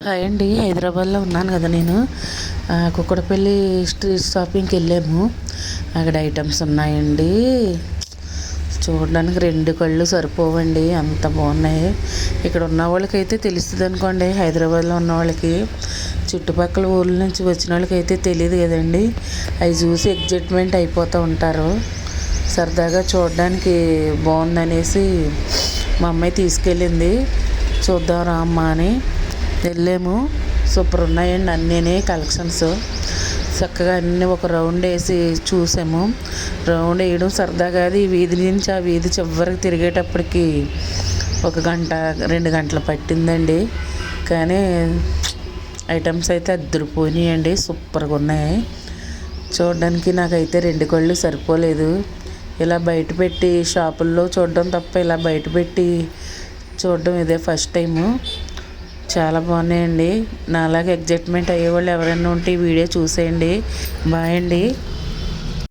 Hi అండి. హైదరాబాద్లో ఉన్నాను కదా నేను. కుక్కడపల్లి స్ట్రీట్ షాపింగ్కి వెళ్ళాము. అక్కడ ఐటమ్స్ ఉన్నాయండి. చూడడానికి 2 కళ్ళు సరిపోవండి, అంత బాగున్నాయి. ఇక్కడ ఉన్న వాళ్ళకైతే తెలుస్తుంది అనుకోండి, హైదరాబాద్లో ఉన్న వాళ్ళకి. చుట్టుపక్కల ఊళ్ళ నుంచి వచ్చిన వాళ్ళకైతే తెలియదు కదండి. అవి చూసి ఎగ్జైట్మెంట్ అయిపోతూ ఉంటారు. సరదాగా చూడడానికి బాగుందనేసి మా అమ్మాయి తీసుకెళ్ళింది. చూద్దాం రా అమ్మ అని వెళ్ళాము. సూపర్ ఉన్నాయండి అన్నీ కలెక్షన్స్. చక్కగా అన్నీ ఒక రౌండ్ వేసి చూసాము. రౌండ్ వేయడం సరదాగా, అది ఈ వీధి నుంచి ఆ వీధి చివరికి తిరిగేటప్పటికి 1 గంట 2 గంటలు పట్టిందండి. కానీ ఐటమ్స్ అయితే అద్దరిపోయినాయండి, సూపర్గా ఉన్నాయి. చూడడానికి నాకైతే 2 కళ్ళు సరిపోలేదు. ఇలా బయట పెట్టి షాపుల్లో చూడడం తప్ప ఇలా బయట పెట్టి చూడడం ఇదే ఫస్ట్ టైము. చాలా బాగున్నాయండి. నాలాగా ఎగ్జైట్మెంట్ అయ్యేవాళ్ళు ఎవరైనా ఉంటే ఈ వీడియో చూసేయండి. బాయ్ అండి.